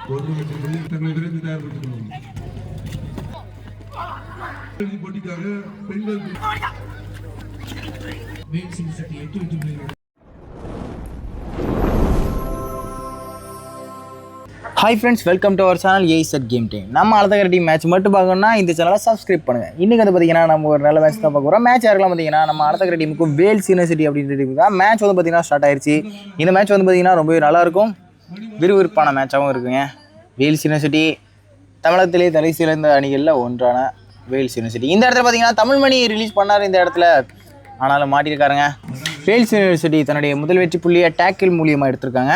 போட்டிக்காக பெண்கள் hi friends, welcome to our channel A set game time. நம்ம Azhagar team match மட்டும் பார்க்கணும்னா இந்த சேனலை சப்ஸ்கிரைப் பண்ணுங்கள். இன்றைக்கி வந்து பார்த்தீங்கன்னா நம்ம ஒரு நல்ல மேட்ச் தான் பார்க்க போகிறோம். மேட்ச் யாருக்கெல்லாம் பார்த்தீங்கன்னா நம்ம அழகர் டீமுக்கு வேல்ஸ் யூனிவர்சிட்டி அப்படின்ற டீம் தான். மேட்ச் வந்து பார்த்தீங்கன்னா ஸ்டார்ட் ஆயிடுச்சு. இந்த மேட்ச் வந்து பார்த்தீங்கன்னா ரொம்பவே நல்லாயிருக்கும், விறுவிறுப்பான மேட்சாகவும் இருக்குங்க. வேல்ஸ் யூனிவர்சிட்டி தமிழகத்திலே தலை சிறந்த அணிகளில் ஒன்றான வேல்ஸ் யூனிவர்சிட்டி. இந்த இடத்துல பார்த்தீங்கன்னா தமிழ்மணி ரிலீஸ் பண்ணார் இந்த இடத்துல, ஆனாலும் மாட்டியிருக்காருங்க. வேல்ஸ் யூனிவர்சிட்டி தன்னுடைய முதல் வெற்றி புள்ளியை டேக்கிள் மூலியமாக எடுத்திருக்காங்க.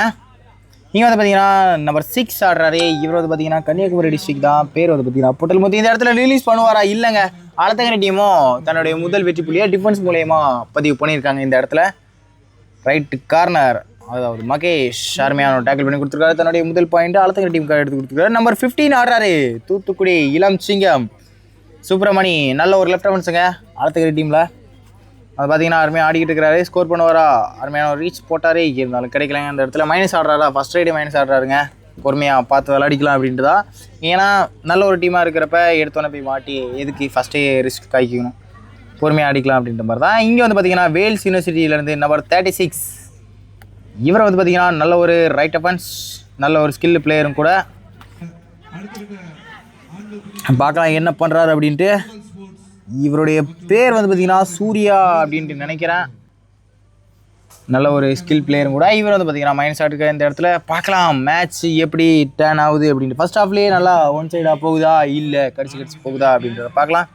இங்கே வந்து பார்த்தீங்கன்னா நம்பர் 6 ஆடுறாரு. இவர் வந்து பார்த்தீங்கன்னா கன்னியாகுமரி டிஸ்ட்ரிக்ட் தான். பேர் வந்து பார்த்தீங்கன்னா புட்டல்முத்தி. இந்த இடத்துல ரிலீஸ் பண்ணுவாரா? இல்லைங்க. அழகர் டீமும் தன்னுடைய முதல் வெற்றி புள்ளியை டிஃபென்ஸ் மூலயமா பதிவு பண்ணியிருக்காங்க. இந்த இடத்துல ரைட்டு கார்னர், அதாவது மகேஷ் அருமையான டேக்கிள் பண்ணி கொடுத்துருக்காரு. தன்னுடைய முதல் பாயிண்ட் அழகர் டீமுக்காக எடுத்து கொடுத்துருக்காரு. நம்பர் 15 ஆடுறாரு தூத்துக்குடி இளம் சிங்கம் சுப்பிரமணி. நல்ல ஒரு லெஃப்ட் ஹேண்ட்ஸுங்க அழகர் டீமில். அது பார்த்தீங்கன்னா அருமையாக ஆடிக்கிட்டு இருக்கிறாரு. ஸ்கோர் பண்ணுவாரா? அருமையான ஒரு ரீச் போட்டாரே, இருந்தாலும் கிடைக்கலங்க. அந்த இடத்துல மைனஸ் ஆடுறாரா? ஃபஸ்ட் ரைடு மைனஸ் ஆடுறாருங்க. பொறுமையாக பார்த்து விளையாடிக்கலாம் அப்படின்ட்டு தான். ஏன்னா நல்ல ஒரு டீமாக இருக்கிறப்ப எடுத்தோன்னே போய் மாட்டி எதுக்கு ஃபஸ்ட்டே ரிஸ்க் காய்க்கணும், பொறுமையாக ஆடிக்கலாம் அப்படின்ற மாதிரி தான். இங்கே வந்து பார்த்தீங்கன்னா வேல்ஸ் யூனிவர்சிட்டியிலேருந்து நம்பர் 36 இவரை வந்து பார்த்தீங்கன்னா நல்ல ஒரு ரைட் அஃபன்ஸ், நல்ல ஒரு ஸ்கில் பிளேயரும் கூட. பார்க்கலாம் என்ன பண்ணுறாரு அப்படின்ட்டு. இவருடைய பேர் வந்து பார்த்தீங்கன்னா சூர்யா அப்படின்ட்டு நினைக்கிறேன். நல்ல ஒரு ஸ்கில் பிளேயரும் கூட. இவர் வந்து பார்த்தீங்கன்னா மைனஸ் ஆட்டுக்க இந்த இடத்துல. பார்க்கலாம் மேட்ச் எப்படி டர்ன் ஆகுது அப்படின்ட்டு. ஃபர்ஸ்ட் ஹாஃப்லேயே நல்லா ஒன் சைடாக போகுதா, இல்லை கடிச்சு போகுதா அப்படின்றத பார்க்கலாம்.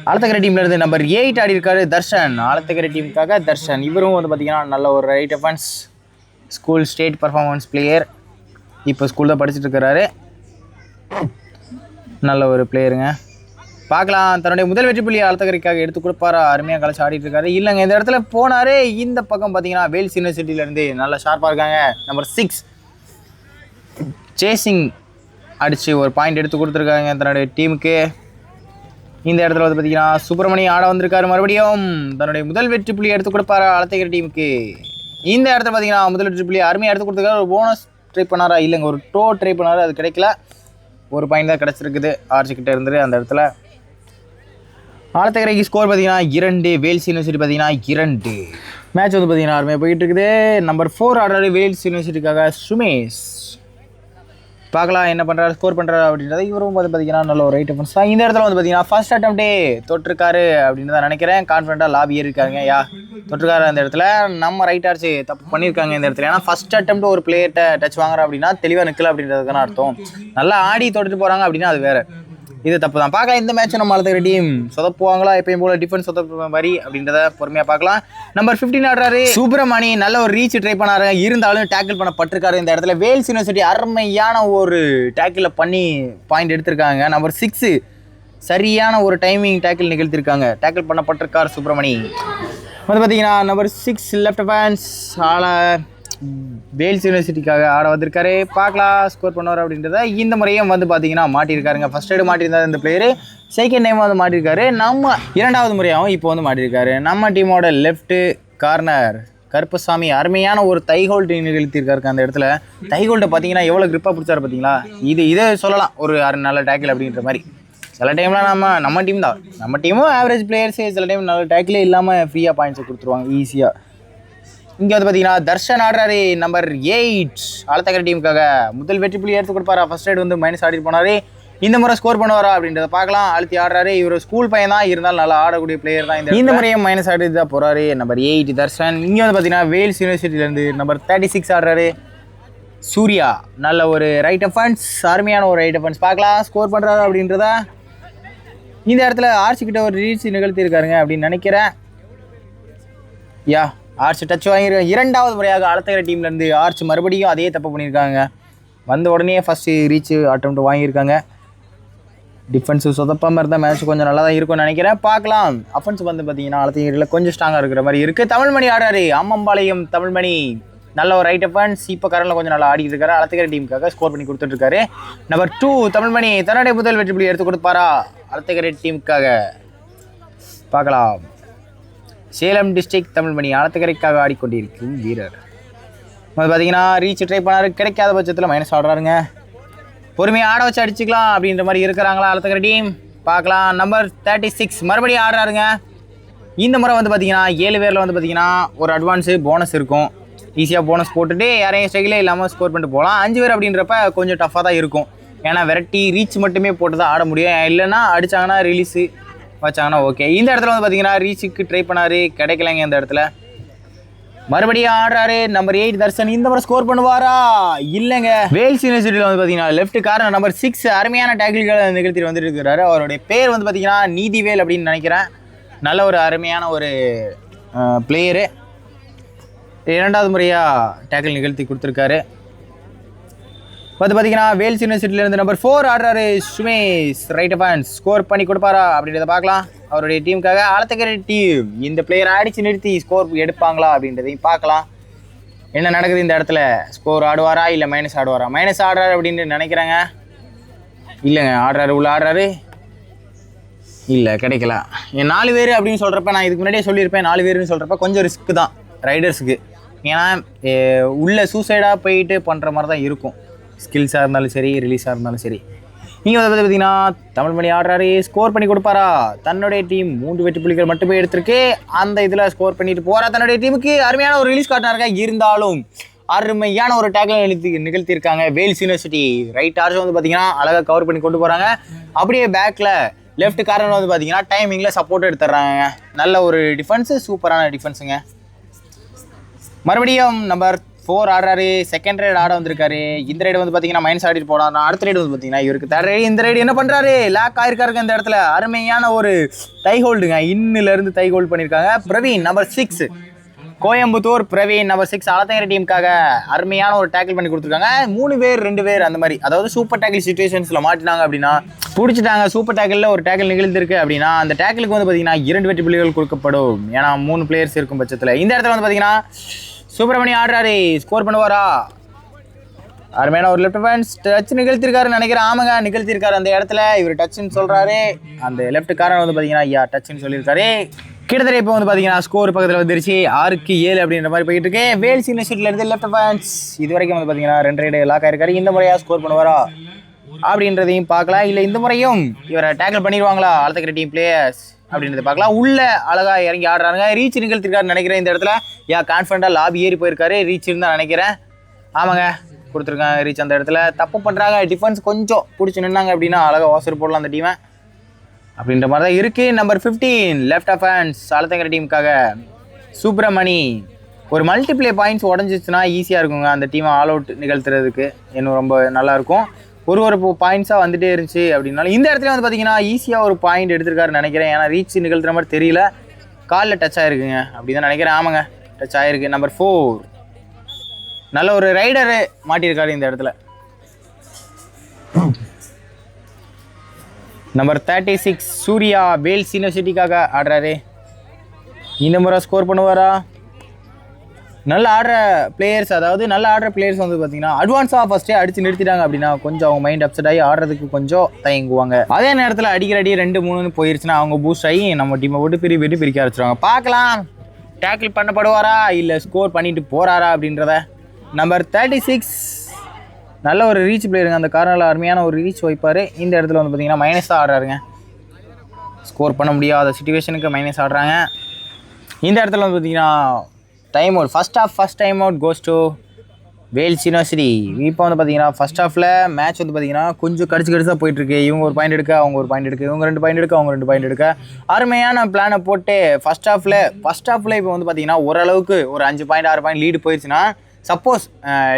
ஆலத்தக்கரை டீமில் இருந்து நம்பர் 8 ஆடி இருக்காரு தர்ஷன். ஆலத்தக்கரை டீமுக்காக தர்ஷன். இவரும் வந்து பார்த்தீங்கன்னா நல்ல ஒரு right offence, school state performance player. இப்போ ஸ்கூல் தான் படிச்சுட்டு இருக்கிறாரு. நல்ல ஒரு பிளேயருங்க. பார்க்கலாம் தன்னுடைய முதல் வெற்றி புள்ளி அழகரிக்காக எடுத்து கொடுப்பாரா? அருமையாக கலைச்சி ஆடிட்டு இருக்காரு. இல்லைங்க, இந்த இடத்துல போனாரே. இந்த பக்கம் பார்த்தீங்கன்னா வேல்ஸ் யூனிவர்சிட்டியிலேருந்து நல்லா ஷார்ப்பாக இருக்காங்க. நம்பர் 6 சேசிங் அடித்து ஒரு பாயிண்ட் எடுத்து கொடுத்துருக்காங்க தன்னுடைய டீமுக்கு. இந்த இடத்துல வந்து பார்த்தீங்கன்னா சுப்பிரமணி ஆட வந்திருக்காரு. மறுபடியும் தன்னுடைய முதல் வெற்றி புள்ளி எடுத்து கொடுப்பாரா அழகர் டீமுக்கு. இந்த இடத்துல பார்த்தீங்கன்னா முதல் வெற்றி புள்ளி அருமையாக எடுத்து கொடுத்துருக்காரு. ஒரு போனஸ் ட்ரை பண்ணாரா? இல்லைங்க, ஒரு டோ ட்ரை பண்ணாரு, அது கிடைக்கல. ஒரு பாயிண்ட் தான் கிடச்சிருக்குது ஆர்ச்சிக்கிட்ட இருந்து. அந்த இடத்துல ஆலத்தக்கரைக்கு ஸ்கோர் பார்த்தீங்கன்னா 2, வேல்ஸ் யூனிவர்சிட்டி பார்த்தீங்கன்னா 2. மேட்ச் வந்து பார்த்தீங்கன்னா அருமையாக போயிட்டு இருக்குது. நம்பர் 4 ஆடுறாரு வேல்ஸ் யூனிவர்சிட்டிக்காக சுமேஷ். பார்க்கலாம் என்ன பண்ணுறாரு, ஸ்கோர் பண்ணுறாரு அப்படின்றத. இவரும் வந்து பார்த்தீங்கன்னா நல்ல ஒரு ரைட் அஃபன்ஸ் தான். இந்த இடத்துல வந்து பார்த்தீங்கன்னா ஃபர்ஸ்ட் அட்டம்ப்டே தொட்டிருக்காரு அப்படின்னு தான் நினைக்கிறேன். கான்ஃபிடண்ட்டாக லாபி ஏறிருக்காங்க. தொட்டிருக்காரு அந்த இடத்துல. நம்ம ரைட் ஆர்ச்சு தப்பு பண்ணியிருக்காங்க இந்த இடத்துல. ஏன்னா ஃபர்ஸ்ட் அட்டம்ப்ட் ஒரு பிளேயர்கிட்ட டச் வாங்குறோம் அப்படின்னா தெளிவாக நிற்கல அப்படின்றதுக்கான அர்த்தம். நல்லா ஆடி தொட்டுட்டு போகிறாங்க அப்படின்னா அது வேறு, இது தப்பு தான். பார்க்கலாம் இந்த மேட்ச் நம்ம அழகர் டீம் சொதப்புவாங்களா, எப்பயும் போல டிஃபென்ஸ் சொதப்பு மாதிரி அப்படின்றத பொறுமையாக பார்க்கலாம். நம்பர் 15 ஆடுறாரு சுப்பிரமணி. நல்ல ஒரு ரீச் ட்ரை பண்ணாரு, இருந்தாலும் டேக்கிள் பண்ண பட்டிருக்காரு இந்த இடத்துல. வேல்ஸ் யூனிவர்சிட்டி அருமையான ஒரு டேக்கிளை பண்ணி பாயிண்ட் எடுத்திருக்காங்க. நம்பர் 6 சரியான ஒரு டைமிங் டேக்கிள் நிகழ்த்திருக்காங்க. டேக்கிள் பண்ணப்பட்டிருக்கார் சுப்பிரமணி. வந்து பார்த்தீங்கன்னா நம்பர் 6 லெஃப்ட் ஃபேன்ஸ் வேல்ஸ் யூனிவர்சிட்டிக்காக ஆட வந்திருக்காரு. பார்க்கலாம் ஸ்கோர் பண்ணுவார் அப்படின்றத. இந்த முறையும் வந்து பார்த்தீங்கன்னா மாட்டியிருக்காருங்க. ஃபர்ஸ்ட் ரைடு மாட்டியிருந்தார் இந்த பிளேயரு, செகண்ட் டைம் வந்து மாட்டியிருக்காரு. நம்ம 2வது முறையாகவும் இப்போ வந்து மாட்டியிருக்காரு. நம்ம டீமோட லெஃப்ட்டு கார்னர் கருப்பசாமி அருமையான ஒரு தைஹோல்டு நிகழ்த்தியிருக்காரு அந்த இடத்துல. தைஹோல்டை பார்த்தீங்கன்னா எவ்வளோ கிரிப்பாக பிடிச்சாரு பார்த்தீங்களா. இதை சொல்லலாம் ஒரு நல்ல டேக்கிள் அப்படின்ற மாதிரி. சில டைம்லாம் நம்ம டீம் தான், நம்ம டீமும் ஆவரேஜ் பிளேயர்ஸே சில டைம் நல்ல டேக்கிளே இல்லாமல் ஃப்ரீயாக பாயிண்ட்ஸை கொடுத்துருவாங்க ஈஸியாக. இங்கே வந்து பார்த்தீங்கன்னா தர்ஷன் ஆடுறாரு நம்பர் 8 அழகர் டீமுக்காக. முதல் வெற்றி புள்ளி எடுத்து கொடுப்பாரா? ஃபர்ஸ்ட் ரைடு வந்து மைனஸ் ஆடி போனார். இந்த முறை ஸ்கோர் பண்ணுவாரா அப்படின்றத பார்க்கலாம். அழுத்தி ஆடுறாரு. இவர் ஸ்கூல் பையன் தான், இருந்தாலும் நல்லா ஆடக்கூடிய பிளேயர் தான். இந்த முறையும் மைனஸ் ஆடி தான் போகிறாரு நம்பர் 8 தர்ஷன். இங்கே வந்து பார்த்தீங்கன்னா வேல்ஸ் யூனிவர்சிட்டியிலேருந்து நம்பர் 36 ஆடுறாரு சூர்யா. நல்ல ஒரு ரைட் அஃபன்ஸ், அருமையான ஒரு ரைட் அஃபன்ஸ். பார்க்கலாம் ஸ்கோர் பண்ணுறாரு அப்படின்றத. இந்த இடத்துல ஆர்ச்சிக்கிட்ட ஒரு ரீச் நிகழ்த்தியிருக்காருங்க அப்படின்னு நினைக்கிறேன். ஆர்ச் டச் வாங்கியிருக்காங்க. 2வது முறையாக அழகர் டீம்லேருந்து ஆர்ச் மறுபடியும் அதே தப்பு பண்ணியிருக்காங்க. வந்த உடனே ஃபஸ்ட்டு ரீச் அட்டம்ப்ட் வாங்கியிருக்காங்க. டிஃபென்ஸு சொதப்பாமல் இருந்தால் மேட்ச் கொஞ்சம் நல்லா தான் இருக்கும்னு நினைக்கிறேன். பார்க்கலாம். அஃபென்ஸ் வந்து பார்த்தீங்கன்னா அழகரில் கொஞ்சம் ஸ்ட்ராங்காக இருக்கிற மாதிரி இருக்குது. தமிழ்மணி ஆடுறாரு அம்மம்பாளையம் தமிழ்மணி. நல்ல ஒரு ரைட் அஃபென்ஸ். இப்போ கரண்டில் கொஞ்சம் நல்லா ஆடிட்டு இருக்காரு. அழகர் டீமுக்காக ஸ்கோர் பண்ணி கொடுத்துட்ருக்காரு. நம்பர் 2 தமிழ்மணி தன்னுடைய முதல் வெற்றி புள்ளி எடுத்து கொடுப்பாரா அழகர் டீமுக்காக. பார்க்கலாம். சேலம் டிஸ்ட்ரிக்ட் தமிழ்மணி அழகரைக்காக ஆடிக்கொண்டிருக்கும் வீரர். பார்த்தீங்கன்னா ரீச் ட்ரை பண்ணாரு, கிடைக்காத பட்சத்தில் மைனஸ் ஆடுறாருங்க. பொறுமையாக ஆட வச்சு அடிச்சுக்கலாம் அப்படின்ற மாதிரி இருக்கிறாங்களா அடுத்த டீம் பார்க்கலாம். நம்பர் 36 மறுபடியும் ஆடுறாருங்க. இந்த முறை வந்து பார்த்தீங்கன்னா 7 பேரில் வந்து பார்த்தீங்கன்னா ஒரு அட்வான்ஸு போனஸ் இருக்கும். ஈஸியாக போனஸ் போட்டுட்டு யாரையும் ஸ்ட்ரைக்கிலே இல்லாமல் ஸ்கோர் பண்ணிட்டு போகலாம். 5 பேர் அப்படின்றப்ப கொஞ்சம் டஃப்பாக தான் இருக்கும். ஏன்னா வெரைட்டி ரீச் மட்டுமே போட்டு தான் ஆட முடியும். இல்லைன்னா அடித்தாங்கன்னா ரிலீஸு வச்சாங்கன்னா ஓகே. இந்த இடத்துல வந்து பார்த்தீங்கன்னா ரீச்சுக்கு ட்ரை பண்ணார், கிடைக்கலைங்க. இந்த இடத்துல மறுபடியும் ஆடுறாரு. நம்பர் 8 தர்ஷன் இந்த முறை ஸ்கோர் பண்ணுவாரா? இல்லைங்க. வேல்ஸ் யூனிவர்சிட்டியில் வந்து பார்த்தீங்கன்னா லெஃப்ட் கார்னர் நம்பர் 6 அருமையான டேக்கிள்களை நிகழ்த்திட்டு வந்துட்டு இருக்கிறாரு. அவருடைய பேர் வந்து பார்த்தீங்கன்னா நீதிவேல் அப்படின்னு நினைக்கிறேன். நல்ல ஒரு அருமையான ஒரு பிளேயரு. 2வது முறையாக டேக்கிள் நிகழ்த்தி கொடுத்துருக்காரு. வந்து பார்த்தீங்கன்னா வேல்ஸ் யூனிவர்சிட்டியிலேருந்து நம்பர் 4 ஆடுறாரு சுமேஷ். ரைட் ஃபேன்ஸ் ஸ்கோர் பண்ணி கொடுப்பாரா அப்படின்றத பார்க்கலாம். அவருடைய டீமுக்காக ஆலத்தக்கரை டீம் இந்த பிளேயரை அடித்து நிறுத்தி ஸ்கோர் எடுப்பாங்களா அப்படின்றதையும் பார்க்கலாம். என்ன நடக்குது இந்த இடத்துல? ஸ்கோர் ஆடுவாரா இல்லை மைனஸ் ஆடுவாரா? மைனஸ் ஆடுறாரு அப்படின்னு நினைக்கிறேங்க. இல்லைங்க, ஆடுறாரு, உள்ள ஆடுறாரு. இல்லை, கிடைக்கல. என் 4 பேர் அப்படின்னு சொல்கிறப்ப நான் இதுக்கு முன்னாடியே சொல்லியிருப்பேன். 4 பேருன்னு சொல்கிறப்ப கொஞ்சம் ரிஸ்க்கு தான் ரைடர்ஸுக்கு. ஏன்னா உள்ள சூசைடாக போயிட்டு பண்ணுற மாதிரி தான் இருக்கும். ஸ்கில்ஸாக இருந்தாலும் சரி, ரிலீஸாக இருந்தாலும் சரி. நீங்கள் வந்து பார்த்தீங்கன்னா தமிழ் மணி ஆடுறாரு, ஸ்கோர் பண்ணி கொடுப்பாரா? தன்னுடைய டீம் 3 வெற்றி புள்ளிகள் மட்டுமே எடுத்திருக்கு. அந்த இதில் ஸ்கோர் பண்ணிட்டு போகிறா தன்னுடைய டீமுக்கு. அருமையான ஒரு ரிலீஸ் காட்டினாருங்க. இருந்தாலும் அருமையான ஒரு டேக்கில் நிகழ்த்தியிருக்காங்க வேல்ஸ் யூனிவர்சிட்டி. ரைட் ஆர்ஸ் வந்து பார்த்தீங்கன்னா அழகாக கவர் பண்ணி கொண்டு போகிறாங்க. அப்படியே பேக்கில் லெஃப்ட் கார்னர் வந்து பார்த்தீங்கன்னா டைமிங்கில் சப்போர்ட் எடுத்துடுறாங்க. நல்ல ஒரு டிஃபென்ஸு, சூப்பரான டிஃபென்ஸுங்க. மறுபடியும் நம்பர் 4 ஆடுறாரு. செகண்ட் ரைடு ஆட வந்திருக்காரு. இந்த ரைடு வந்து பார்த்தீங்கன்னா மைனஸ் ஆடிட்டு போனார். அடுத்த ரைடு வந்து பார்த்தீங்கன்னா இவருக்கு தேர்ட் ரைடு. இந்த ரைடு என்ன பண்ணுறாரு? லாக் ஆயிருக்காருங்க. இந்த இடத்துல அருமையான ஒரு தை ஹோல்டுங்க. இன்னிலேருந்து தை ஹோல்டு பண்ணியிருக்காங்க. பிரவீன் நம்பர் 6 கோயம்புத்தூர். பிரவீன் நம்பர் 6 ஆலத்தங்கரை டீமுக்காக அருமையான ஒரு டேக்கிள் பண்ணி கொடுத்துருக்காங்க. 3 பேர் 2 பேர் அந்த மாதிரி, அதாவது சூப்பர் டேக்கிள் சிச்சுவேஷன்ஸில் மாட்டினாங்க அப்படின்னா பிடிச்சிட்டாங்க. சூப்பர் டேக்கிளில் ஒரு டேக்கிள் நிகழ்ந்திருக்கு அப்படின்னா அந்த டேக்கிளுக்கு வந்து பார்த்தீங்கன்னா 2 வெற்றி புள்ளிகள் கொடுக்கப்படும். ஏன்னா 3 பிளேயர்ஸ் இருக்கும் பட்சத்தில். இந்த இடத்துல வந்து பார்த்தீங்கன்னா சுப்பிரமணி ஆடுறாரு, ஸ்கோர் பண்ணுவாரா? அருமையான ஒரு லெஃப்ட் ஃபேன்ஸ் டச் நிகழ்த்திருக்காருன்னு நினைக்கிறேன். ஆமாங்க, நிகழ்த்திருக்காரு. அந்த இடத்துல இவர் டச்சுன்னு சொல்கிறாரு. அந்த லெஃப்ட் காரன் வந்து பார்த்தீங்கன்னா டச்சுன்னு சொல்லியிருக்காரு. கிட்டத்தட்ட இப்போ வந்து பார்த்தீங்கன்னா ஸ்கோர் பக்கத்தில் வந்துருச்சு. 6-7 அப்படின்ற மாதிரி போயிட்டு இருக்கு. வேல்ஸ் யூனிவர்சிட்டியிலேருந்து லெஃப்ட் ஃபேன்ஸ் இது வரைக்கும் வந்து பார்த்தீங்கன்னா 2 ரைடு லாக் ஆயிருக்காரு. இந்த முறையாக ஸ்கோர் பண்ணுவாரா அப்படின்றதையும் பார்க்கலாம். இல்லை இந்த முறையும் இவரை டேக்கிள் பண்ணிடுவாங்களா ஆலத்தக்கரை டீம் பிளேயர்ஸ் அப்படின்றத பார்க்கலாம். உள்ள அழகாக இறங்கி ஆடுறாங்க. ரீச் நிகழ்த்திருக்காருன்னு நினைக்கிறேன். இந்த இடத்துல கான்ஃபிடண்டாக லாபி ஏறி போயிருக்காரு. ரீச் இருந்தால் நினைக்கிறேன். ஆமாங்க, கொடுத்துருக்காங்க ரீச். அந்த இடத்துல தப்பு பண்ணுறாங்க. டிஃபென்ஸ் கொஞ்சம் பிடிச்சி நின்னாங்க அப்படின்னா அழகாக வாசர் போடலாம் அந்த டீமை அப்படின்ற மாதிரி தான் இருக்குது. Number 15 left of hands Alathankarai டீமுக்காக சுப்பிரமணி. ஒரு மல்டிப்ளே பாயிண்ட்ஸ் உடஞ்சிச்சுன்னா ஈஸியாக இருக்குங்க அந்த டீமை ஆல் அவுட் நிகழ்த்துறதுக்கு. இன்னும் ரொம்ப நல்லாயிருக்கும். ஒரு பாயிண்ட்ஸாக வந்துட்டே இருந்துச்சு அப்படின்னாலும் இந்த இடத்துல வந்து பார்த்தீங்கன்னா ஈஸியாக ஒரு பாயிண்ட் எடுத்திருக்காருன்னு நினைக்கிறேன். ஏன்னா ரீச் நிகழ்த்துற மாதிரி தெரியல. காலில் டச் ஆகிருக்குங்க அப்படி தான் நினைக்கிறேன். ஆமாங்க, டச் ஆகிருக்கு. நம்பர் 4 நல்ல ஒரு ரைடரு மாட்டியிருக்காரு இந்த இடத்துல. நம்பர் 36 சூர்யா வேல்ஸ் யூனிவர்சிட்டிக்காக ஆடுறாரு. இந்த முறை ஸ்கோர் பண்ணுவாரா? நல்ல ஆடுற பிளேயர்ஸ், அதாவது நல்ல ஆடுற பிளேயர்ஸ் வந்து பார்த்தீங்கன்னா அட்வான்ஸாக ஃபஸ்ட்டே அடித்து நிறுத்திட்டாங்க அப்படின்னா கொஞ்சம் அவங்க மைண்ட் அப்செட் ஆகி ஆடுறதுக்கு கொஞ்சம் தயங்குவாங்க. அதே நேரத்தில் அடிக்கிற அடி 2-3 போயிருச்சுன்னா அவங்க பூஸ்ட் ஆகி நம்ம டீமை விட்டு பிரிக்க ஆரம்பிச்சிருவாங்க. பார்க்கலாம் டேக்கிள் பண்ணப்படுவாரா இல்லை ஸ்கோர் பண்ணிட்டு போகிறாரா அப்படின்றத. நம்பர் 36 நல்ல ஒரு ரீச் பிளேயருங்க. அந்த காரணத்தில் அருமையான ஒரு ரீச் வைப்பார். இந்த இடத்துல வந்து பார்த்தீங்கன்னா மைனஸ் தான் ஆடுறாருங்க. ஸ்கோர் பண்ண முடியாத சிச்சுவேஷனுக்கு மைனஸ் ஆடுறாங்க. இந்த இடத்துல வந்து பார்த்தீங்கன்னா time out. First time out goes to Vels University. இப்போ வந்து பார்த்தீங்கன்னா ஃபர்ஸ்ட் ஹாஃபில் மேட்ச் வந்து பார்த்தீங்கன்னா கொஞ்சம் கடிச்சு தான் போயிட்டுருக்கு. இவங்க ஒரு பாயிண்ட் எடுக்க, அவங்க ஒரு பாயிண்ட் எடுக்க, இவங்க 2 பாயிண்ட் எடுக்க, அவங்க 2 பாயிண்ட் எடுக்க அருமையான பிளானை போட்டு ஃபர்ஸ்ட் ஹாஃபில் இப்போ வந்து பார்த்தீங்கன்னா ஓரளவுக்கு ஒரு 5 பாயிண்ட் 6 பாயிண்ட் லீடு போயிடுச்சுன்னா, சப்போஸ்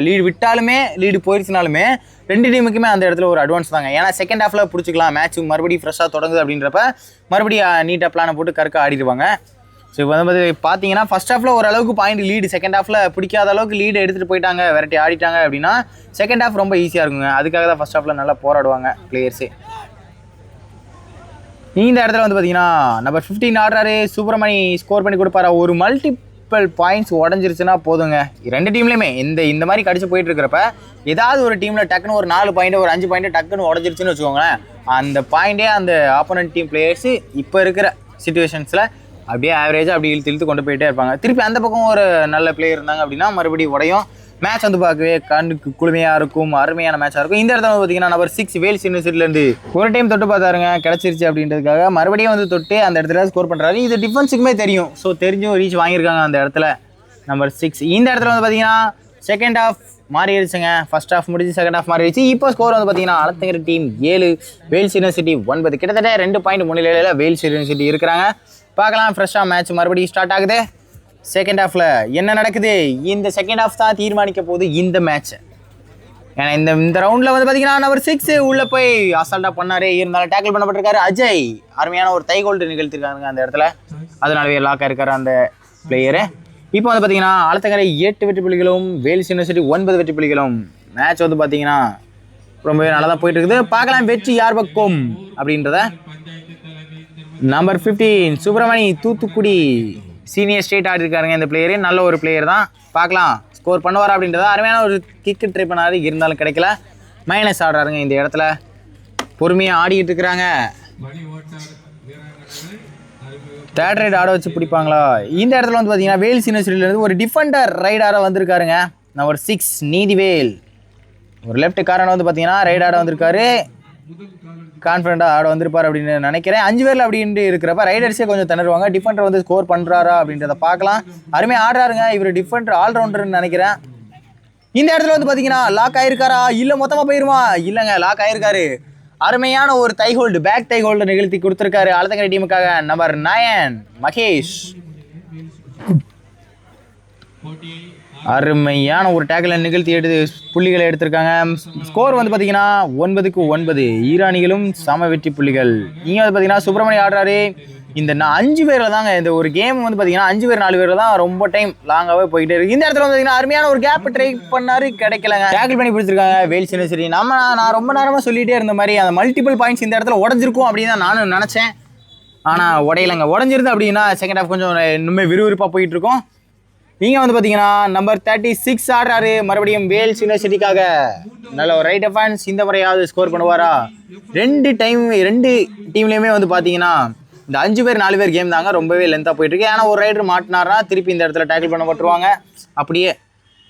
லீடு விட்டாலுமே லீடு போயிடுச்சுனாலுமே 2 டீமுக்குமே அந்த இடத்துல ஒரு அட்வான்ஸ் தாங்க. ஏன்னா செகண்ட் ஹாஃபில் பிடிச்சிக்கலாம். மேட்ச் மறுபடியும் ஃப்ரெஷ்ஷாக தொடங்குது அப்படின்றப்ப மறுபடியும் நீட்டாக பிளானை போட்டு கறக்க ஆடிடுவாங்க. ஸோ இப்போ வந்து பார்த்தீங்கன்னா ஃபர்ஸ்ட் ஹாஃபில் ஓரளவுக்கு பாயிண்ட் லீடு, செகண்ட் ஹாஃபில் பிடிக்காத அளவுக்கு லீடு எடுத்துகிட்டு போயிட்டாங்க, வெரைட்டி ஆடிட்டாங்க அப்படின்னா செகண்ட் ஹாஃப் ரொம்ப ஈஸியாக இருக்குங்க. அதுக்காக தான் ஃபர்ஸ்ட் ஹாஃபில் நல்லா போராடுவாங்க பிளேயர்ஸு. இந்த இடத்துல வந்து பார்த்தீங்கன்னா நம்பர் 15 ஆடுறாரு சுப்பிரமணி. ஸ்கோர் பண்ணி கொடுப்பாரா? ஒரு மல்டிபிள் பாயிண்ட்ஸ் உடஞ்சிருச்சுன்னா போதுங்க. 2 டீம்லேயுமே இந்த மாதிரி கடிச்சு போயிட்டு இருக்கிறப்ப ஏதாவது ஒரு டீமில் டக்குன்னு ஒரு 4 பாயிண்ட் ஒரு 5 பாயிண்ட் டக்குன்னு உடஞ்சிருச்சுன்னு வச்சுக்கோங்களேன். அந்த பாயிண்டே அந்த ஆப்போனன்ட் டீம் பிளேயர்ஸு இப்போ இருக்கிற சிச்சுவேஷன்ஸில் அப்படியே ஆவரேஜாக அப்படி இழுத்து கொண்டு போயிட்டே இருப்பாங்க. திருப்பி அந்த பக்கம் ஒரு நல்ல பிளேயர் இருந்தாங்க அப்படின்னா மறுபடியும் உடையும். மேட்ச் வந்து பார்க்கவே கண்ணுக்கு குளுமையாக இருக்கும், அருமையான மேட்சாக இருக்கும். இந்த இடத்துல வந்து பார்த்தீங்கன்னா நம்பர் 6 வேல்ஸ் யூனிவர்சிட்டிலேருந்து ஒரு டைம் தொட்டு பார்த்தாருங்க, கிடச்சிருச்சு அப்படின்றதுக்காக மறுபடியும் வந்து தொட்டு அந்த இடத்துல ஸ்கோர் பண்ணுறாரு. இது டிஃபென்ஸுக்குமே தெரியும், ஸோ தெரிஞ்சும் ரீச் வாங்கியிருக்காங்க அந்த இடத்துல நம்பர் 6. இந்த இடத்துல வந்து பார்த்தீங்கன்னா செகண்ட் ஹாஃப் மாறிடுச்சுங்க. ஃபர்ஸ்ட் ஹாஃப் முடிஞ்சு செகண்ட் ஹாஃப் மாறிடுச்சு. இப்போ ஸ்கோர் வந்து பார்த்தீங்கன்னா அலத்தங்கரை டீம் 7, வேல்ஸ் யூனிவர்சிட்டி 9. கிட்டத்தட்ட 2 பாயிண்ட் முன்னிலையில் வேல்ஸ் யூனிவர்சிட்டி இருக்கிறாங்க. பார்க்கலாம், ஃப்ரெஷ்ஷாக மேட்ச் மறுபடியும் ஸ்டார்ட் ஆகுது. செகண்ட் ஹாஃபில் என்ன நடக்குது? இந்த செகண்ட் ஹாஃப் தான் தீர்மானிக்க போகுது இந்த மேட்ச். ஏன்னா இந்த ரவுண்டில் வந்து பார்த்தீங்கன்னா நம்பர் 6 உள்ளே போய் அசால்ட்டாக பண்ணார். இருந்தாலும் டேக்கிள் பண்ணப்பட்டிருக்காரு அஜய். அருமையான ஒரு தை கோல்டு நிகழ்த்திருக்காங்க அந்த இடத்துல. அதனாலவே லாக்காக இருக்கார் அந்த பிளேயரு. இப்போ வந்து பார்த்தீங்கன்னா அலத்தங்கரை 8 வெற்றி புள்ளிகளும், வேல்ஸ் யூனிவர்சிட்டி 9 வெற்றி புள்ளிகளும். மேட்ச் வந்து பார்த்தீங்கன்னா ரொம்பவே நல்லா தான் போயிட்டு இருக்குது. பார்க்கலாம் வெற்றி யார் பக்கம் அப்படின்றத. Number 15 Subramani Thoothukudi senior state ஆடி இருக்காருங்க இந்த பிளேயரு. நல்ல ஒரு பிளேயர் தான். பார்க்கலாம் ஸ்கோர் பண்ணுவாரா அப்படின்றத. அருமையான ஒரு கிக்கு ட்ரை பண்ணாரு, இருந்தாலும் கிடைக்கல. மைனஸ் ஆடுறாருங்க இந்த இடத்துல. பொறுமையாக ஆடிக்கிட்டு இருக்கிறாங்க. தேர்ட் ரைட் ஆட வச்சு பிடிப்பாங்களா? இந்த இடத்துல வந்து பார்த்தீங்கன்னா வேல்ஸ் யூனிவர்சிட்டியிலேருந்து ஒரு டிஃபெண்டர் ரைடாராக வந்திருக்காருங்க. நம்பர் 6 நீதிவேல். ஒரு லெஃப்ட் காரன் வந்து பார்த்தீங்கன்னா ரைட் ஆட வந்திருக்காரு. கான்ஃபிடண்ட்டாக ஆட வந்திருப்பார் அப்படின்னு நினைக்கிறேன். 5 பேரில் அப்படின்ட்டு இருக்கிறப்ப ரைடர்ஸே கொஞ்சம் திணறுவாங்க. டிஃபெண்டர் வந்து ஸ்கோர் பண்ணுறாரா அப்படின்றத பார்க்கலாம். அருமையாக ஆடுறாருங்க இவர். டிஃபெண்டர் ஆல்ரவுண்டர்னு நினைக்கிறேன். இந்த இடத்துல வந்து பார்த்தீங்கன்னா லாக் ஆயிருக்காரா இல்லை மொத்தமாக போயிருமா? இல்லைங்க, லாக் ஆயிருக்காரு. அருமையான ஒரு தை ஹோல்டு, பேக் தை ஹோல்டு நிகழ்த்தி கொடுத்துருக்காரு அலத்தங்கரை டீமுக்காக நம்பர் 9 மகேஷ். அருமையான ஒரு டேக்கில் நிகழ்த்தி புள்ளிகளை எடுத்திருக்காங்க. ஸ்கோர் வந்து பார்த்தீங்கன்னா 9க்கு 9. ஈரானிகளும் சம வெற்றி புள்ளிகள். இங்கே வந்து பார்த்தீங்கன்னா சுப்பிரமணியம் ஆடுறாரு. இந்த 5 பேரில் தாங்க இந்த ஒரு கேம் வந்து பார்த்தீங்கன்னா 5 பேர் 4 பேரில் தான் ரொம்ப டைம் லாங்காகவே போயிட்டே இருக்கு. இந்த இடத்துல வந்து பார்த்தீங்கன்னா அருமையான ஒரு கேப் ட்ரை பண்ணாரு, கிடைக்கலங்க. டேக்கிள் பண்ணி பிடிச்சிருக்காங்க வேல்ஸ் யூனிவர்சிட்டி. நான் ரொம்ப நேரமாக சொல்லிகிட்டே இருந்த மாதிரி அந்த மல்டிபிள் பாயிண்ட்ஸ் இந்த இடத்துல உடஞ்சிருக்கும் அப்படின்னு தான் நானும் நினச்சேன். ஆனால் உடையலைங்க. உடஞ்சிருந்து அப்படின்னா செகண்ட் ஹாஃப் கொஞ்சம் இன்னுமே விறுவிறுப்பாக போயிட்டு இருக்கும். நீங்கள் வந்து பார்த்தீங்கன்னா நம்பர் 36 ஆடுறாரு மறுபடியும் வேல்ஸ் யூனிவர்சிட்டிக்காக. நல்ல ஒரு ரைட் டிஃபென்ஸ். இந்த முறையாவது ஸ்கோர் பண்ணுவாரா? 2 டீம்லேயுமே வந்து பார்த்தீங்கன்னா இந்த 5 பேர் 4 பேர் கேம் தாங்க. ரொம்பவே லென்த்தாக போயிட்டுருக்கு. ஏன்னா ஒரு ரைடர் மாட்டினார்னா திருப்பி இந்த இடத்துல டேக்கிள் பண்ண போட்டுருவாங்க. அப்படியே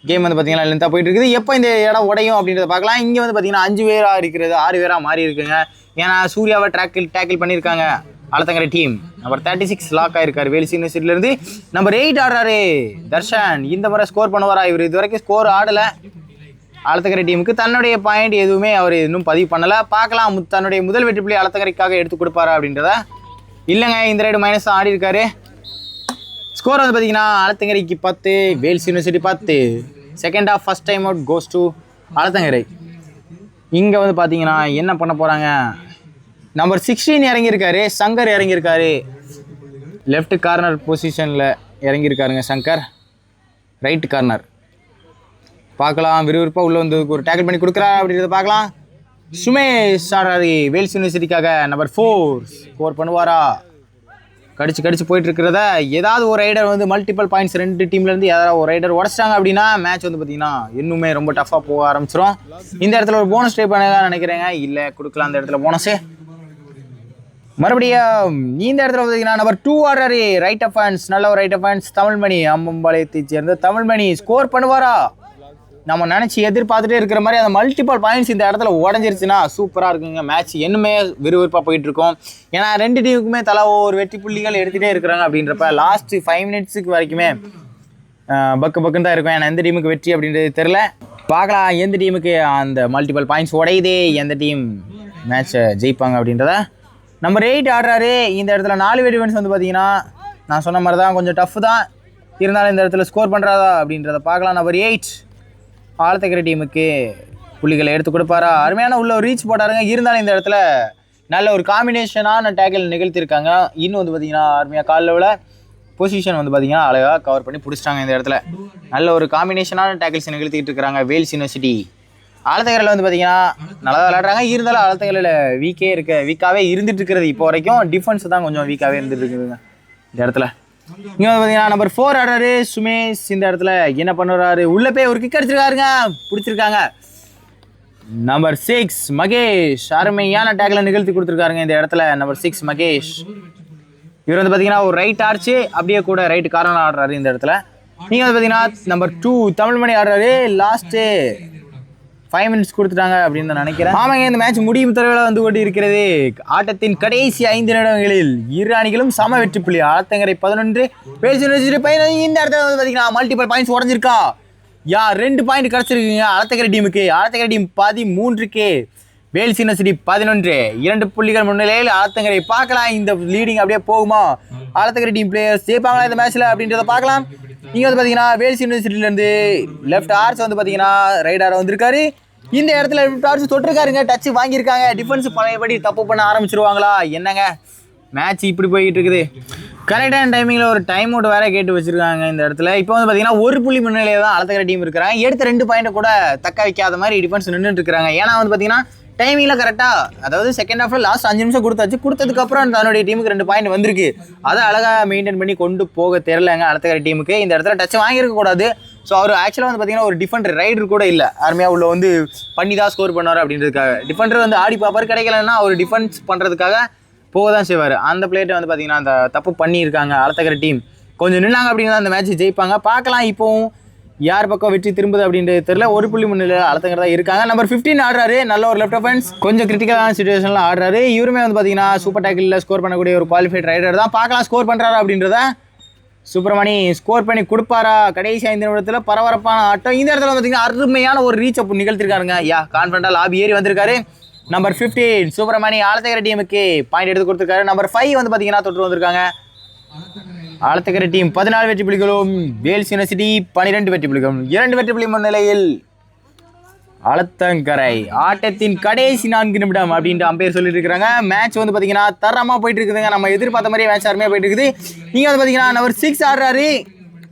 கேம் வந்து பார்த்தீங்கன்னா லென்த்தாக போயிட்டு இருக்குது. எப்போ இந்த இடம் உடையும் அப்படின்றத பார்க்கலாம். இங்கே வந்து பார்த்தீங்கன்னா 5 பேராக இருக்கிறது 6 பேராக மாறி இருக்குங்க. ஏன்னா சூர்யாவை டேக்கிள் பண்ணியிருக்காங்க அலத்தங்கரை டீம். நம்பர் 36 லாக் ஆயிருக்காரு வேல்ஸ் யூனிவர்சிட்டியிலேருந்து. நம்பர் 8 ஆடுறாரு தர்ஷன். இந்த முறை ஸ்கோர் பண்ணுவாரா? இவர் இது வரைக்கும் ஸ்கோர் ஆடலை அலத்தங்கரை டீமுக்கு. தன்னுடைய பாயிண்ட் எதுவுமே அவர் இன்னும் பதிவு பண்ணலை. பார்க்கலாம் தன்னுடைய முதல் வெற்றி புள்ளி அலத்தங்கரைக்காக எடுத்து கொடுப்பாரா அப்படின்றத. இல்லைங்க, இந்த ரைடு மைனஸ் தான் ஆடி இருக்காரு. ஸ்கோர் வந்து பார்த்தீங்கன்னா அலத்தங்கரைக்கு 10, Wales University 10. Second half first time out goes to Alathankarai. இங்கே வந்து பார்த்தீங்கன்னா என்ன பண்ண போகிறாங்க? நம்பர் 16 இறங்கியிருக்காரு, சங்கர் இறங்கியிருக்காரு. லெஃப்ட் கார்னர் பொசிஷனில் இறங்கியிருக்காருங்க சங்கர். ரைட் கார்னர் பார்க்கலாம். விறுவிறுப்பாக உள்ளே வந்து ஒரு டேக்கிள் பண்ணி கொடுக்குறா அப்படின்றத பார்க்கலாம். சுமேஷ் ஆடுறாரு வேல்ஸ் யூனிவர்சிட்டிக்காக. நம்பர் 4 ஸ்கோர் பண்ணுவாரா? கடிச்சு போயிட்டு இருக்கிறத. ஏதாவது ஒரு ரைடர் வந்து மல்டிபிள் பாயிண்ட்ஸ் 2 டீம்லேருந்து ஏதாவது ஒரு ரைடர் உடச்சிட்டாங்க அப்படின்னா மேட்ச் வந்து பார்த்தீங்கன்னா இன்னுமே ரொம்ப டஃப்பாக போக ஆரம்பிச்சிடும். இந்த இடத்துல ஒரு போனஸ் ட்ரை பண்ண நினைக்கிறேங்க. இல்லை, கொடுக்கலாம் அந்த இடத்துல போனஸு. மறுபடியும் இந்த இடத்துல பார்த்தீங்கன்னா நம்பர் 2 ஆடுறாரு ரைட் அஃபான்ஸ். நல்ல ஒரு ரைட் அஃபான்ஸ். தமிழ்மணி, அம்பம்பாளையத்தை சேர்ந்த தமிழ்மணி ஸ்கோர் பண்ணுவாரா? நம்ம நினச்சி எதிர்பார்த்துட்டே இருக்கிற மாதிரி அந்த மல்டிபிள் பாயிண்ட்ஸ் இந்த இடத்துல உடஞ்சிருச்சுன்னா சூப்பராக இருக்குங்க. மேட்ச் இன்னுமே விறுவிறுப்பாக போயிட்டுருக்கோம். ஏன்னா 2 டீமுக்குமே தலா ஒரு வெற்றி புள்ளிகள் எடுத்துகிட்டே இருக்கிறாங்க. அப்படின்றப்ப லாஸ்ட் 5 மினிட்ஸுக்கு வரைக்குமே பக்குன்னு தான் இருக்கும். ஏன்னா எந்த டீமுக்கு வெற்றி அப்படின்றது தெரில. பார்க்கலாம் எந்த டீமுக்கு அந்த மல்டிபிள் பாயிண்ட்ஸ் உடையுதே, எந்த டீம் மேட்சை ஜெயிப்பாங்க அப்படின்றத. நம்பர் 8 ஆடுறாரு. இந்த இடத்துல 4 வெடி டிஃபென்ஸ் வந்து பார்த்தீங்கன்னா நான் சொன்ன மாதிரி தான் கொஞ்சம் டஃப் தான். இருந்தாலும் இந்த இடத்துல ஸ்கோர் பண்ணுறாதா அப்படின்றத பார்க்கலாம். நம்பர் 8 ஆலத்தக்கரை டீமுக்கு புள்ளிகளை எடுத்து கொடுப்பாரா? அருமையான உள்ள ஒரு ரீச் போட்டாருங்க. இருந்தாலும் இந்த இடத்துல நல்ல ஒரு காம்பினேஷனான டேக்கிள் நிகழ்த்திருக்காங்க. இன்னும் வந்து பார்த்தீங்கன்னா அருமையாக காலில் பொசிஷன் வந்து பார்த்தீங்கன்னா அழகாக கவர் பண்ணி பிடிச்சிட்டாங்க. இந்த இடத்துல நல்ல ஒரு காம்பினேஷனான டேக்கிள்ஸ் நிகழ்த்திக்கிட்டு இருக்கிறாங்க வேல்ஸ் யூனிவர்சிட்டி. ஆலத்தக்கரையில் வந்து பார்த்தீங்கன்னா நல்லா விளையாடுறாங்க. இருந்தாலும் ஆலத்தக்கரையில் வீக்காகவே இருந்துட்டு இருக்கிறது இப்போ வரைக்கும். டிஃபென்ஸ் தான் கொஞ்சம் வீக்காகவே இருந்துட்டு இருக்குதுங்க இந்த இடத்துல. இங்கே வந்து பார்த்தீங்கன்னா நம்பர் 4 ஆடுறாரு சுமேஷ். இந்த இடத்துல என்ன பண்ணுறாரு? உள்ளே போய் ஒரு கிக் அடிச்சிருக்காருங்க, பிடிச்சிருக்காங்க. நம்பர் 6 மகேஷ் அருமையான டேக்கில் நிகழ்த்தி கொடுத்துருக்காருங்க இந்த இடத்துல. நம்பர் 6 மகேஷ். இவர் வந்து பார்த்தீங்கன்னா ஒரு ரைட் ஆர்ச்சு அப்படியே கூட ரைட் கார்னர் ஆடுறாரு இந்த இடத்துல. நீங்கள் வந்து பார்த்தீங்கன்னா நம்பர் 2 தமிழ்மணி ஆடுறாரு. லாஸ்ட்டு 5 மினிட்ஸ் கொடுத்துட்டாங்க அப்படின்னு நான் நினைக்கிறேன். ஆமாங்க, இந்த மேட்ச் முடியும் தரவில் வந்து கொண்டு இருக்கிறது. ஆட்டத்தின் கடைசி 5 நிமிடங்களில் இரு அணிகளும் சம வெற்றி புள்ளி. ஆலத்தங்கரை 11, வேல்ஸ் யூனிவர்சிட்டி 15. இந்த இடத்துல வந்து பார்த்தீங்கன்னா மல்டிபிள் பாயிண்ட்ஸ் உடஞ்சிருக்கா. 2 பாயிண்ட் கிடச்சிருக்குங்க ஆலத்தங்கரை டீமுக்கு. ஆலத்தங்கரை டீம் 13, வேல்ஸ் யூனிவர்சிட்டி 11. 2 புள்ளிகள் முன்னிலையில் ஆலத்தங்கரை. பார்க்கலாம் இந்த லீடிங் அப்படியே போகுமா, ஆலத்தங்கரை டீம் பிளேயர்ஸ் ஜெயிப்பாங்களா இந்த மேட்ச்சில் அப்படின்றத பார்க்கலாம். இங்கே வந்து பார்த்தீங்கன்னா வேல்ஸ் யூனிவர்சிட்டியிலேருந்து லெஃப்ட் ஆர்ஸ் வந்து பார்த்தீங்கன்னா ரைடார வந்திருக்காரு. இந்த இடத்துல லெஃப்ட் ஆர்ஸ் தொட்டிருக்காருங்க, டச்சு வாங்கியிருக்காங்க. டிஃபென்ஸ் பழையபடி தப்பு பண்ண ஆரம்பிச்சிருவாங்களா என்னங்க, மேட்ச் இப்படி போய்கிட்டு இருக்குது. கரெக்டான டைமிங்கில் ஒரு டைம் அவுட் வேறு கேட்டு வச்சுருக்காங்க இந்த இடத்துல. இப்போ வந்து பார்த்தீங்கன்னா 1 புள்ளி முன்னிலையில் தான் ஆலத்தங்கரை டீம் இருக்கிறாங்க. எடுத்த 2 பாயிண்ட்டை கூட தக்க வைக்காத மாதிரி டிஃபென்ஸ் நின்றுட்டு இருக்கிறாங்க. ஏன்னா வந்து பார்த்தீங்கன்னா டைமிங்கில் கரெக்டாக, அதாவது செகண்ட் ஹாஃபில் லாஸ்ட் 5 நிமிஷம் கொடுத்ததுக்கப்புறம் தன்னுடைய டீமுக்கு 2 பாயிண்ட் வந்திருக்கு. அதை அழகாக மெயின்டைன் பண்ணி கொண்டு போக தெரிலங்க ஆலத்தங்கரை டீமுக்கு. இந்த இடத்துல டச் வாங்கியிருக்கக்கூடாது. ஸோ அவர் ஆக்சுவலாக வந்து பார்த்தீங்கன்னா ஒரு டிஃபெண்டர் ரைடர் கூட இல்லை, அருமையாக உள்ள வந்து பண்ணி தான் ஸ்கோர் பண்ணுவார் அப்படின்றதுக்காக. டிஃபெண்டர் வந்து ஆடி பார்ப்பார், கிடைக்கலன்னா அவர் டிஃபென்ஸ் பண்ணுறதுக்காக போக தான் செய்வார். அந்த பிளேட்டை வந்து பார்த்தீங்கன்னா அந்த தப்பு பண்ணியிருக்காங்க ஆலத்தங்கரை டீம். கொஞ்சம் நின்னாங்க அப்படின்னா அந்த மேட்ச் ஜெயிப்பாங்க. பார்க்கலாம் இப்போவும் யார் பக்கம் வெற்றி திரும்புது அப்படின்றது தெரியல. 1 புள்ளி முன்னிலையில் ஆலத்தங்கரை தான் இருக்காங்க. நம்பர் 15 ஆடுறாரு, நல்ல ஒரு லெஃப்ட் ஆஃபென்ஸ், கொஞ்சம் கிரிட்டிக்கலான சிச்சுவேஷனில் ஆடுறாரு. இவருமே வந்து பார்த்தீங்கன்னா சூப்பர் டேக்கிளில் ஸ்கோர் பண்ணக்கூடிய ஒரு குவாலிஃபைட் ரைடர் தான். பார்க்கலாம் ஸ்கோர் பண்ணுறாரா அப்படின்றத. சுப்பிரமணி ஸ்கோர் பண்ணி கொடுப்பாரா. கடைசி 5 நிமிடத்தில் பரபரப்பான ஆட்டம். இந்த இடத்துல வந்து பார்த்தீங்கன்னா அருமையான ஒரு ரீச் அப் நிகழ்த்திருக்காருங்க. கான்ஃபிடண்டாக லாபி ஏறி வந்திருக்காரு. நம்பர் 15 சுப்பிரமணி ஆலத்தங்கரை டீமுக்கு பாயிண்ட் எடுத்து கொடுத்துருக்காரு. நம்பர் 5 வந்து பார்த்தீங்கன்னா தொட்டு வந்திருக்காங்க. ஆலத்தங்கரை டீம் 14 வெற்றி புள்ளிகளும், வேல்ஸ் யூனிவர்சிட்டி 12 வெற்றி புள்ளிகளும். 2 வெற்றி புள்ளி முன்னிலையில் ஆலத்தங்கரை. ஆட்டத்தின் கடைசி 4 நிமிடம் அப்படின்ட்டு அம்பையர் சொல்லிட்டு இருக்கிறாங்க. மேட்ச் வந்து பார்த்தீங்கன்னா தரமாக போயிட்டு இருக்குதுங்க. நம்ம எதிர்பார்த்த மாதிரியே மேட்ச் அருமையாக போயிட்டு இருக்குது. நீங்கள் வந்து பார்த்தீங்கன்னா நம்பர் 6 ஆடுறாரு.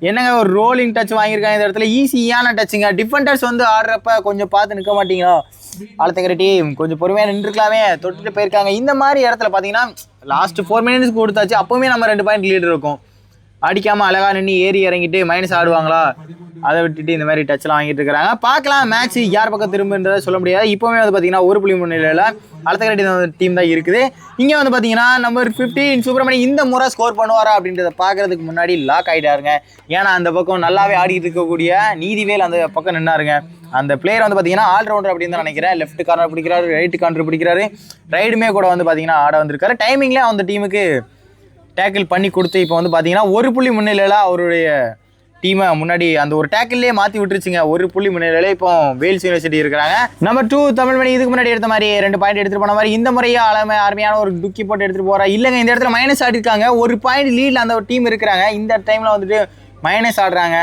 என்னங்க ஒரு ரோலிங் டச் வாங்கியிருக்காங்க இந்த இடத்துல. ஈஸியான டச்சுங்க. டிஃபெண்டர்ஸ் வந்து ஆடுறப்ப கொஞ்சம் பார்த்து நிற்க மாட்டீங்களா. ஆலத்தங்கரை டீம் கொஞ்சம் பொறுமையாக நின்றுக்கலாமே, தொட்டுட்டு போயிருக்காங்க. இந்த மாதிரி இடத்துல பார்த்தீங்கன்னா லாஸ்ட் 4 மினிட்ஸ் கொடுத்தாச்சு, அப்போவுமே நம்ம 2 பாயிண்ட் லீடர் இருக்கும். அடிக்காமல் அழகாக நின்று ஏறி இறங்கிட்டு மைனஸ் ஆடுவாங்களா, அதை விட்டுட்டு இந்த மாதிரி டச்லாம் வாங்கிட்டு இருக்கிறாங்க. பார்க்கலாம் மேட்ச் யார் பக்கம் திரும்புன்றதை சொல்ல முடியாது. இப்போவுமே வந்து பார்த்தீங்கன்னா 1 புள்ளி முன்னிலையில் ஆலத்தங்கரை டீம் தான் இருக்குது. இங்கே வந்து பார்த்தீங்கன்னா நம்பர் 15 சுப்பிரமணி இந்த முறை ஸ்கோர் பண்ணுவாரா அப்படின்றத பார்க்கறதுக்கு முன்னாடி லாக் ஆகிட்டாருங்க. ஏன்னா அந்த பக்கம் நல்லாவே ஆடிட்டு இருக்கக்கூடிய நீதிவேல் அந்த பக்கம் நின்னாருங்க. அந்த பிளேயர் வந்து பார்த்தீங்கன்னா ஆல்ரவுண்டர் அப்படின்னு தான் நினைக்கிறேன். லெஃப்ட் கார்னர் பிடிக்கிறாரு, ரைட் கார்னர் பிடிக்கிறாரு, ரைடுமே கூட வந்து பார்த்தீங்கன்னா ஆட வந்திருக்காரு. டைமிங்லேயே அந்த டீமுக்கு டேக்கிள் பண்ணி கொடுத்து இப்போ வந்து பார்த்தீங்கன்னா 1 புள்ளி முன்னிலையில் அவருடைய டீமை முன்னாடி அந்த ஒரு டேக்கிள்லேயே மாற்றி விட்டுருச்சுங்க. 1 புள்ளி முன்னிலையில் இப்போ வேல்ஸ் யூனிவர்சிட்டி இருக்கிறாங்க. நம்பர் 2 தமிழ்மணி இதுக்கு முன்னாடி எடுத்த மாதிரி 2 பாயிண்ட் எடுத்துகிட்டு போன மாதிரி இந்த முறையே அருமையான ஒரு துக்கி போட்டு எடுத்துகிட்டு போகிறா. இல்லைங்க, இந்த இடத்துல மைனஸ் ஆடிருக்காங்க. 1 பாயிண்ட் லீடில் அந்த ஒரு டீம் இருக்கிறாங்க. இந்த டைமில் வந்துட்டு மைனஸ் ஆடுறாங்க.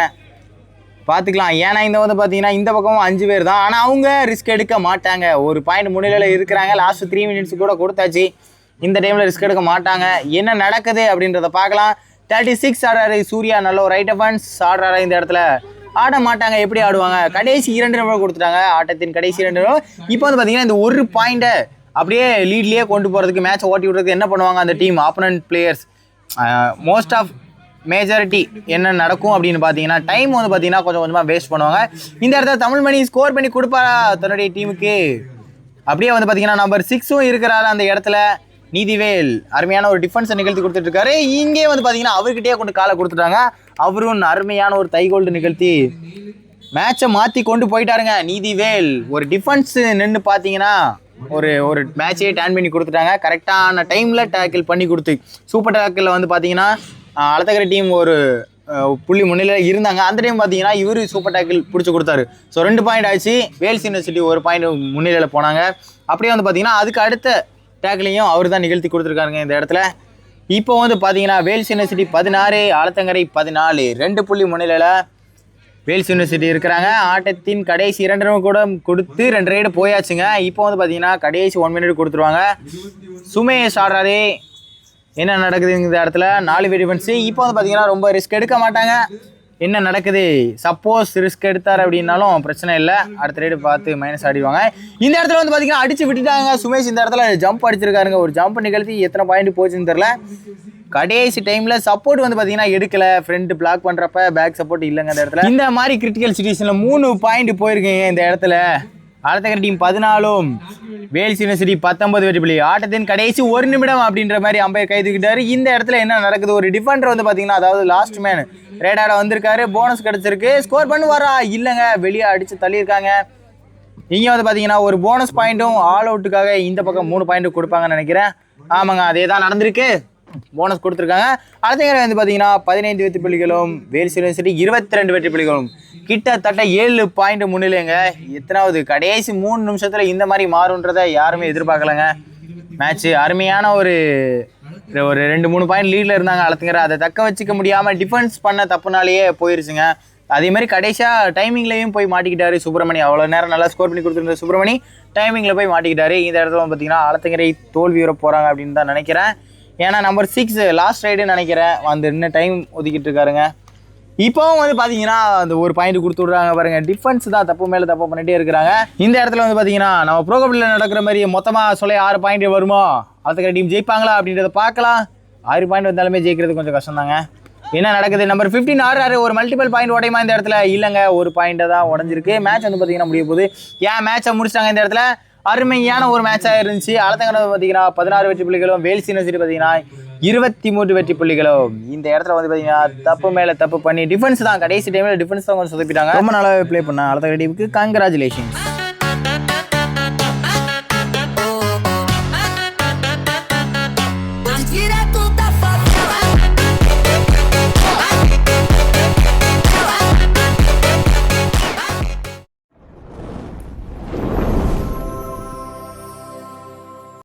பார்த்துக்கலாம். ஏன்னா இந்த வந்து பார்த்தீங்கன்னா இந்த பக்கமும் 5 பேர் தான். ஆனால் அவங்க ரிஸ்க் எடுக்க மாட்டாங்க. 1 பாயிண்ட் முன்னிலையில் இருக்கிறாங்க. லாஸ்ட் 3 மினிட்ஸ் கூட கொடுத்தாச்சு. இந்த டைமில் ரிஸ்க் எடுக்க மாட்டாங்க. என்ன நடக்குது அப்படின்றத பார்க்கலாம். 36 ஆடுறாரு சூர்யா, நல்ல ஒரு ரைட் அஃபென்ஸ் ஆடுறாரு. இந்த இடத்துல ஆட மாட்டாங்க. எப்படி ஆடுவாங்க, கடைசி 2 நிமிடம் கொடுத்துட்டாங்க. ஆட்டத்தின் கடைசி 2 நிமிடம். இப்போ வந்து பார்த்தீங்கன்னா இந்த 1 பாயிண்ட்டை அப்படியே லீட்லேயே கொண்டு போகிறதுக்கு, மேட்சை ஓட்டி விடுறதுக்கு என்ன பண்ணுவாங்க அந்த team opponent players. Most of majority என்ன நடக்கும் அப்படின்னு பார்த்தீங்கன்னா டைம் வந்து பார்த்தீங்கன்னா கொஞ்சம் கொஞ்சமாக வேஸ்ட் பண்ணுவாங்க. இந்த இடத்துல தமிழ்மணி ஸ்கோர் பண்ணி கொடுப்பாரா தன்னுடைய டீமுக்கு. அப்படியே வந்து பார்த்தீங்கன்னா நம்பர் 6 இருக்கிறாரு அந்த இடத்துல. நீதிவேல் அருமையான ஒரு டிஃபென்ஸை நிகழ்த்தி கொடுத்துட்டு இருக்காரு. இங்கே வந்து பார்த்தீங்கன்னா அவர்கிட்டயே கொண்டு காலை கொடுத்துட்டாங்க. அவரும் அருமையான ஒரு தைகோல்டு நிகழ்த்தி மேட்சை மாற்றி கொண்டு போயிட்டாருங்க. நீதிவேல் ஒரு டிஃபென்ஸ் நின்று பார்த்தீங்கன்னா ஒரு மேட்சையே டேன் பண்ணி கொடுத்துட்டாங்க. கரெக்டான டைமில் டேக்கிள் பண்ணி கொடுத்து சூப்பர் டேக்கிளில் வந்து பார்த்தீங்கன்னா ஆலத்தங்கரை டீம் ஒரு புள்ளி முன்னிலையில் இருந்தாங்க. அந்த டைம் பார்த்தீங்கன்னா இவர் சூப்பர் டேக்கிள் பிடிச்சி கொடுத்தாரு. ஸோ 2 பாயிண்ட் ஆச்சு. வேல்ஸ் யூனிவர்சிட்டி 1 பாயிண்ட் முன்னிலையில் போனாங்க. அப்படியே வந்து பார்த்தீங்கன்னா அதுக்கு அடுத்த டேக்கிளையும் அவர் தான் நிகழ்த்தி கொடுத்துருக்காருங்க இந்த இடத்துல. இப்போ வந்து பார்த்தீங்கன்னா வேல்ஸ் யூனிவர்சிட்டி 16, ஆலத்தங்கரை 14, 2 புள்ளி முன்னிலையில் வேல்ஸ் யூனிவர்சிட்டி இருக்கிறாங்க. ஆட்டத்தின் கடைசி 2 நிமிடம் கூட கொடுத்து 2 ரைடு போயாச்சுங்க. இப்போ வந்து பார்த்தீங்கன்னா கடைசி 1 மினிட் கொடுத்துருவாங்க. சுமேஷ் ஆடுறாரு. என்ன நடக்குது இந்த இடத்துல 4 பேர் டிஃபென்ஸ். இப்போ வந்து பார்த்தீங்கன்னா ரொம்ப ரிஸ்க் எடுக்க மாட்டாங்க. என்ன நடக்குது, சப்போஸ் ரிஸ்க் எடுத்தார் அப்படின்னாலும் பிரச்சனை இல்லை, அடுத்த ரைடு பார்த்து மைனஸ் ஆடிடுவாங்க. இந்த இடத்துல வந்து பார்த்தீங்கன்னா அடிச்சு விட்டுட்டாங்க. சுமேஷ் இந்த இடத்துல ஜம்ப் அடிச்சிருக்காருங்க. ஒரு ஜம்ப் நிகழ்த்தி எத்தனை பாயிண்ட் போச்சுன்னு தெரில. கடைசி டைமில் சப்போர்ட் வந்து பார்த்தீங்கன்னா எடுக்கலை. ஃப்ரண்ட் பிளாக் பண்ணுறப்ப பேக் சப்போர்ட் இல்லைங்க இந்த இடத்துல. இந்த மாதிரி கிரிட்டிக்கல் சிச்சுவேஷனில் 3 பாயிண்ட் போயிருக்கீங்க இந்த இடத்துல. ஆலத்தங்கரை டீம் 14 வேல்ஸ் யூனிவர்சிட்டி 19 வெற்றி புள்ளி. ஆட்டத்தின் கடைசி 1 நிமிடம் அப்படின்ற மாதிரி அம்பையர் கைதுக்கிட்டாரு. இந்த இடத்துல என்ன நடக்குது, ஒரு டிஃபெண்டர் வந்து பார்த்தீங்கன்னா அதாவது லாஸ்ட் மேன் ரேடாட வந்திருக்காரு, போனஸ் கிடச்சிருக்கு, ஸ்கோர் பண்ணுவாரா இல்லைங்க, வெளியே அடித்து தள்ளியிருக்காங்க. இங்கே வந்து பார்த்தீங்கன்னா ஒரு போனஸ் பாயிண்ட்டும் ஆல் அவுட்டுக்காக இந்த பக்கம் 3 பாயிண்ட்டும் கொடுப்பாங்கன்னு நினைக்கிறேன். ஆமாங்க, அதே தான் நடந்திருக்கு, போனஸ் கொடுத்துருக்காங்க. ஆலத்தங்கரை வந்து பார்த்தீங்கன்னா 15 வெற்றி புள்ளிகளும் வேல்ஸ் யூனிவர்சிட்டி 22 வெற்றி புள்ளிகளும், கிட்டத்தட்ட 7 பாயிண்ட் முன்னிலைங்க. எத்தனாவது கடைசி 3 நிமிஷத்தில் இந்த மாதிரி மாறுன்றதை யாருமே எதிர்பார்க்கலங்க. மேட்ச்சு அருமையான ஒரு 2-3 பாயிண்ட் லீடில் இருந்தாங்க ஆலத்தங்கரை, அதை தக்க வச்சுக்க முடியாமல் டிஃபென்ஸ் பண்ண தப்புனாலேயே போயிருச்சுங்க. அதே மாதிரி கடைசியாக டைமிங்லேயும் போய் மாட்டிக்கிட்டாரு சுப்பிரமணி. அவ்வளோ நேரம் நல்லா ஸ்கோர் பண்ணி கொடுத்துருந்த சுப்பிரமணி டைமிங்கில் போய் மாட்டிக்கிட்டாரு. இந்த இடத்துல பார்த்தீங்கன்னா ஆலத்தங்கரை தோல்வி வர போகிறாங்க அப்படின்னு தான் நினைக்கிறேன். ஏன்னா நம்பர் 6 லாஸ்ட் ரைடுன்னு நினைக்கிறேன், வந்து இன்னும் டைம் ஒதுக்கிட்டு இருக்காருங்க. இப்போவும் வந்து பார்த்தீங்கன்னா அந்த ஒரு பாயிண்ட் கொடுத்து விட்றாங்க பாருங்க. டிஃபென்ஸ் தான் தப்பு மேலே தப்பு பண்ணிகிட்டே இருக்கிறாங்க. இந்த இடத்துல வந்து பார்த்தீங்கன்னா நம்ம ப்ரோ கபடியில் நடக்கிற மாதிரி மொத்தமாக சொல்ல 6 பாயிண்ட் வருமோ, ஆலத்தங்கரை டீம் ஜெயிப்பாங்களா அப்படின்றத பார்க்கலாம். 6 பாயிண்ட் வந்தாலுமே ஜெயிக்கிறது கொஞ்சம் கஷ்டம் தாங்க. என்ன நடக்குது, நம்பர் 15 ஆடுறாரு, ஒரு மல்டிபிள் பாயிண்ட் உடையுமா இந்த இடத்துல, இல்லைங்க ஒரு பாயிண்ட்டை தான் உடஞ்சிருக்கு. மேட்ச் வந்து பார்த்தீங்கன்னா முடிய போகுது. ஏன் மேட்சை முடிச்சிட்டாங்க இந்த இடத்துல, அருமையான ஒரு மேட்சாக இருந்துச்சு. ஆலத்தங்கரை பார்த்தீங்கன்னா 16 வெற்றி புள்ளிகளும், வேல்ஸ் யூனிவர்சிட்டி பார்த்தீங்கன்னா 23 வெற்றி புள்ளிகளும். இந்த இடத்துல வந்து பார்த்தீங்கன்னா தப்பு மேலே தப்பு பண்ணி டிஃபென்ஸ் தான் கடைசி டைமில் டிஃபென்ஸ் தான் கொஞ்சம் சொதப்பிட்டாங்க. ரொம்ப நல்லா ப்ளே பண்ண ஆலத்தங்கரை டீமுக்கு கங்க்ராச்சுலேஷன்ஸ்.